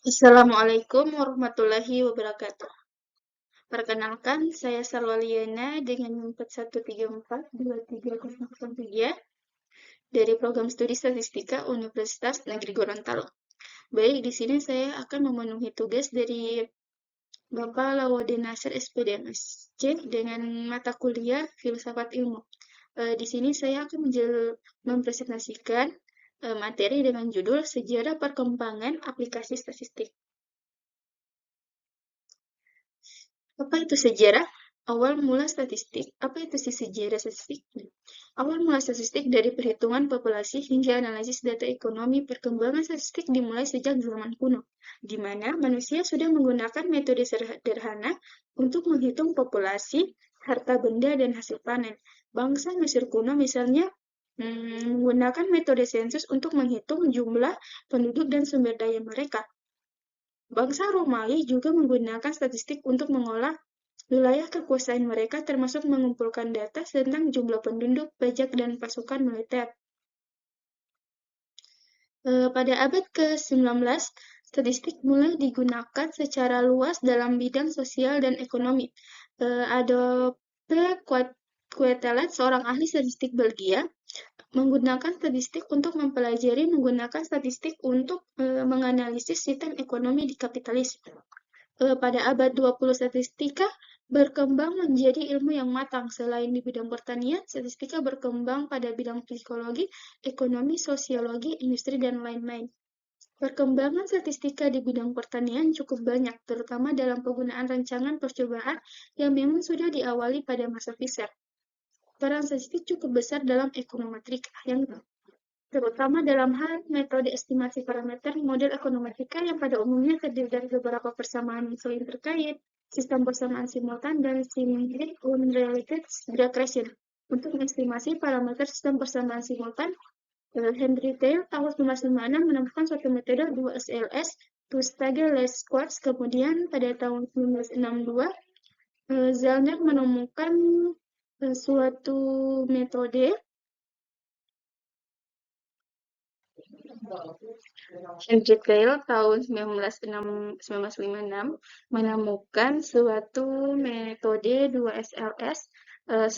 Assalamualaikum warahmatullahi wabarakatuh. Perkenalkan, saya Salwaliana dengan 41342303 dari Program Studi Statistika Universitas Negeri Gorontalo. Baik, di sini saya akan memenuhi tugas dari Bapak Lawode Nasir SPD MSc dengan mata kuliah Filsafat Ilmu. Di sini saya akan mempresentasikan materi dengan judul Sejarah Perkembangan Aplikasi Statistik. Apa itu sejarah? Awal mula statistik. Apa itu sih sejarah statistik? Awal mula statistik dari perhitungan populasi hingga analisis data ekonomi. Perkembangan statistik dimulai sejak zaman kuno, di mana manusia sudah menggunakan metode sederhana untuk menghitung populasi, harta benda, dan hasil panen. Bangsa Mesir kuno misalnya menggunakan metode sensus untuk menghitung jumlah penduduk dan sumber daya mereka. Bangsa Romawi juga menggunakan statistik untuk mengolah wilayah kekuasaan mereka, termasuk mengumpulkan data tentang jumlah penduduk, pajak, dan pasukan militer. Pada abad ke-19, statistik mulai digunakan secara luas dalam bidang sosial dan ekonomi. Adolphe Quetelet, seorang ahli statistik Belgia, menggunakan statistik untuk menggunakan statistik untuk menganalisis sistem ekonomi di kapitalis. Pada abad 20, statistika berkembang menjadi ilmu yang matang. Selain di bidang pertanian, statistika berkembang pada bidang psikologi, ekonomi, sosiologi, industri, dan lain-lain. Perkembangan statistika di bidang pertanian cukup banyak, terutama dalam penggunaan rancangan percobaan yang memang sudah diawali pada masa Fisher. Peran statistik cukup besar dalam ekonometrik, yang terutama dalam hal metode estimasi parameter model ekonometrika yang pada umumnya terdiri dari beberapa persamaan saling terkait, sistem persamaan simultan, dan symmetric unrelated regression. Untuk mengestimasi parameter sistem persamaan simultan, Henry Taylor tahun 1956 menemukan suatu metode 2SLS, two-stage least squares. Kemudian pada tahun 1962, Zellner menemukan suatu metode Henry Taylor tahun 1956 menemukan suatu metode 2SLS,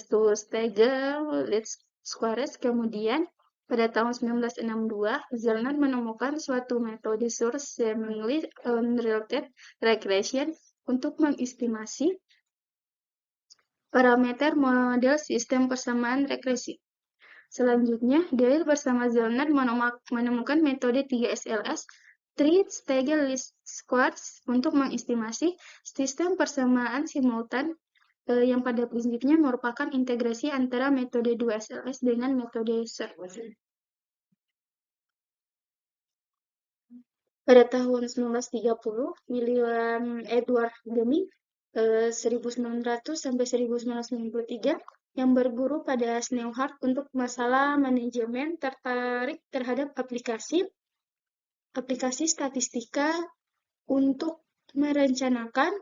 two-stage least squares. Kemudian pada tahun 1962, Zellner menemukan suatu metode source seemingly unrelated regression untuk mengestimasi parameter model sistem persamaan regresi. Selanjutnya, Dale bersama Zellner menemukan metode 3SLS, three-stage least squares, untuk mengestimasi sistem persamaan simultan yang pada prinsipnya merupakan integrasi antara metode 2SLS dengan metode SERP. Pada tahun 1930, William Edward Deming 1900 sampai 1993 yang berguru pada Snellhardt untuk masalah manajemen tertarik terhadap aplikasi statistika untuk merencanakan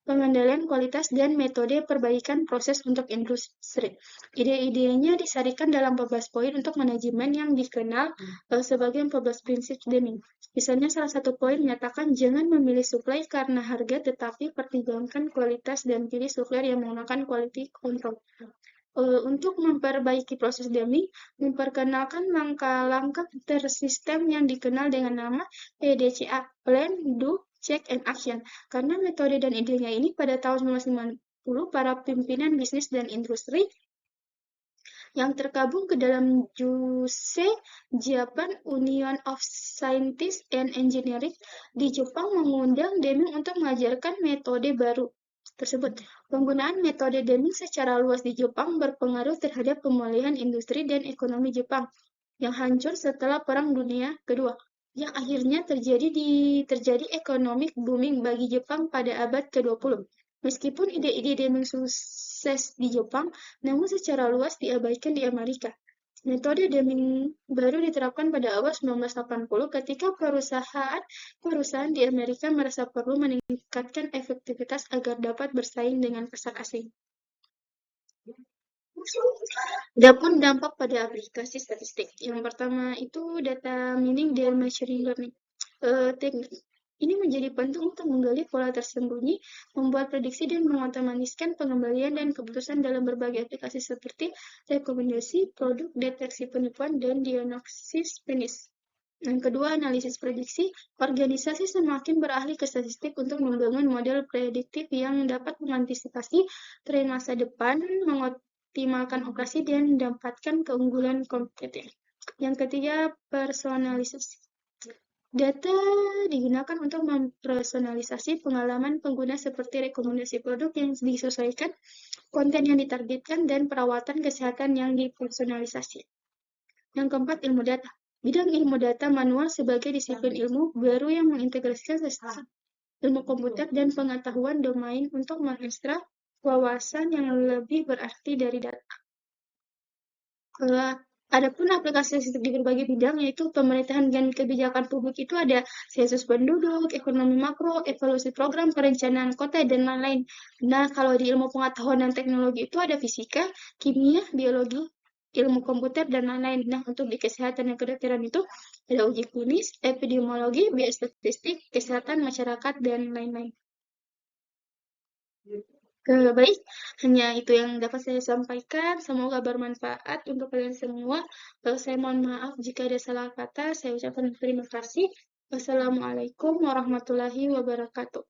pengendalian kualitas dan metode perbaikan proses untuk industri. Ide-idenya disarikan dalam 14 poin untuk manajemen yang dikenal sebagai 14 prinsip Deming. Misalnya salah satu poin menyatakan jangan memilih suplai karena harga, tetapi pertimbangkan kualitas dan pilih supplier yang menggunakan quality control. Untuk memperbaiki proses Deming, memperkenalkan langkah-langkah tersistem yang dikenal dengan nama PDCA, Plan, Do, Check, and Action. Karena metode dan idenya ini pada tahun 1990, para pimpinan bisnis dan industri yang tergabung ke dalam JUSE, Japan Union of Scientists and Engineering di Jepang, mengundang Deming untuk mengajarkan metode baru tersebut. Penggunaan metode Deming secara luas di Jepang berpengaruh terhadap pemulihan industri dan ekonomi Jepang yang hancur setelah Perang Dunia Kedua, yang akhirnya terjadi economic booming bagi Jepang pada abad ke-20. Meskipun ide-ide Deming sukses di Jepang, namun secara luas diabaikan di Amerika. Metode Deming baru diterapkan pada awal 1980 ketika perusahaan di Amerika merasa perlu meningkatkan efektivitas agar dapat bersaing dengan pasar asing. Adapun dampak pada aplikasi statistik. Yang pertama itu data mining dan machine learning. Teknik ini menjadi penting untuk menggali pola tersembunyi, membuat prediksi dan mengotomatiskan pengembalian dan keputusan dalam berbagai aplikasi seperti rekomendasi, produk, deteksi penipuan, dan diagnosis finish. Yang kedua, analisis prediksi. Organisasi semakin beralih ke statistik untuk membangun model prediktif yang dapat mengantisipasi tren masa depan, mengoptimalkan operasi, dan mendapatkan keunggulan kompetitif. Yang ketiga, personalisasi. Data digunakan untuk mempersonalisasi pengalaman pengguna seperti rekomendasi produk yang disesuaikan, konten yang ditargetkan, dan perawatan kesehatan yang dipersonalisasi. Yang keempat, ilmu data. Bidang ilmu data manual sebagai disiplin ilmu baru yang mengintegrasikan ilmu komputer dan pengetahuan domain untuk mengekstrak wawasan yang lebih berarti dari data. Adapun aplikasi di berbagai bidang, yaitu pemerintahan dan kebijakan publik itu ada sensus penduduk, ekonomi makro, evaluasi program, perencanaan kota, dan lain-lain. Nah, kalau di ilmu pengetahuan dan teknologi itu ada fisika, kimia, biologi, ilmu komputer, dan lain-lain. Nah, untuk di kesehatan dan kedokteran itu ada uji klinis, epidemiologi, biostatistik, kesehatan masyarakat, dan lain-lain. Baik, hanya itu yang dapat saya sampaikan. Semoga bermanfaat untuk kalian semua. Saya mohon maaf jika ada salah kata. Saya ucapkan terima kasih. Wassalamualaikum warahmatullahi wabarakatuh.